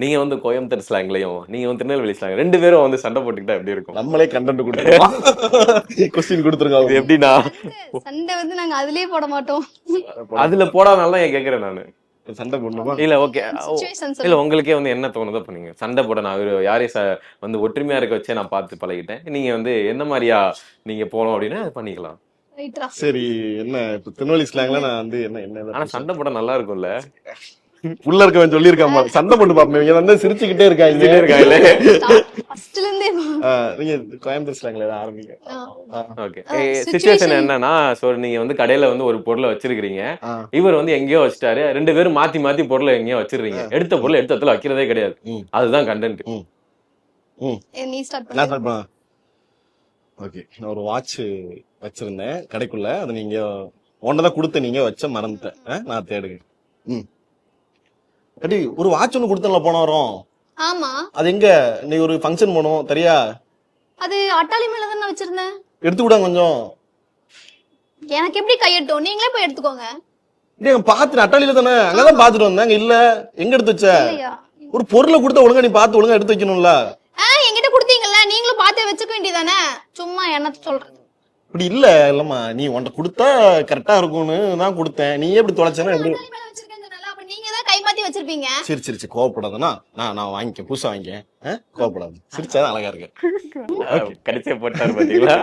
நீங்க வந்து கோயம்புத்தூர் ஸ்லாங்லயும் நீங்க வந்து திருநெல்வேலி ஸ்லாங் 2 பேரும் வந்து சண்டை போட்டுக்கிட்டா எப்படி இருக்கும்? நம்மளே கண்டென்ட் கொடுத்துருவோம். கொஸ்டின் கொடுத்துருங்க. இது எப்படின்னா சண்டை வந்து நாங்க அதுலயே போட மாட்டோம். அதுல போடாதனால தான் கேக்குறேன் நானு. சண்டை போடணுமா? இல்ல ஓகே. Situation இல்ல சொல்லுங்க. உங்களுக்கே வந்து என்ன தோணுதோ பண்ணீங்க. சண்டை போட நான் யாரையும் வந்து ஒற்றுமையா இருக்க வச்சே நான் பார்த்து பழகிட்டேன். நீங்க வந்து என்ன மாதிரியா நீங்க போனோம் அப்படின்னா அது பண்ணிக்கலாம். ரைட்ரா. சரி, என்ன இப்ப திருநெல்வேலி ஸ்லாங்ல நான் வந்து என்ன ஆனா சண்டை போட நல்லா இருக்கும்ல. உள்ள இருக்கவன் சொல்லியிருக்காமா சண்டை போட்டு பாப்பேன். இவங்க வந்து சிரிச்சுக்கிட்டே இருக்காங்க. இருக்காங்களே. ஃபர்ஸ்ட்ல இருந்தே நீங்க கோயம்புத்தூர் ஸ்லாங்ல ஏதாவது ஆரம்பிங்க. ஓகே. சிச்சுவேஷன் என்னன்னா சோ நீங்க வந்து கடையில வந்து ஒரு பொருளை வச்சிருக்கீங்க. இவர் வந்து எங்கேயோ வச்சிட்டாரு. 2 பேரும் மாத்தி மாத்தி பொருளை எங்கேயோ வச்சிருக்கீங்க. எடுத்த பொருள் எடுத்த இடத்துல வைக்கிறதே கிடையாது. அதுதான் கண்டென்ட். நீ ஸ்டார்ட் நான் பண்ணு. ஸ்டார்ட் பண்ண. ஓகே, நான் ஒரு வாட்ச் வச்சிருந்தேன் கடைக்குள்ள. அதை நீங்க ஒன்னதான் கொடுத்த, நீங்க வச்ச மறந்துட்டேன். நான் தேடுங்க. அடி ஒரு வாட்ச் ஒண்ணு கொடுத்தல போன வாரம். ஆமா. அது எங்க? நீ ஒரு ஃபங்க்ஷன் போனோம் தெரியா? அது அட்டாளி மேல தான் நான் வச்சிருந்தேன். எடுத்து கூட கொஞ்சம். எனக்கு எப்படி கையட்டும்? நீங்களே போய் எடுத்துக்கோங்க. டேய் பாத்து அட்டாளில தானே, அங்கதான் பாத்துட்டு வந்தேன். அங்க இல்ல. எங்க எடுத்து வச்ச? இல்லையா? ஒரு பொருளை கொடுத்தா ஒழுங்கா நீ பார்த்து ஒழுங்கா எடுத்து வைக்கணும்ல. என்கிட்ட கொடுத்தீங்கல்ல, நீங்களும் பார்த்தே வச்சுக்க வேண்டியதானே. சும்மா என்ன சொல்றது? இப்படி இல்ல இல்லம்மா, நீ உன்கிட்ட கொடுத்தா கரெக்டா இருக்கும்னு தான் கொடுத்தேன். நீ எப்படி தொலைச்சேன்னா எப்படி? அட்டாளி மேல வச்சிருக்கேன்னு சொன்னல, அப்ப நீங்க தான் கை மாத்தி வச்சிருப்பீங்க. சரி சரி சரி, கோவப்படாதனா. நான் வாங்கிக்க, புதுசா வாங்கிக்க. கோவப்படாது. சிரிச்சாதான் அழகா இருக்கு. கடைசியா போட்டாரு பாத்தீங்களா?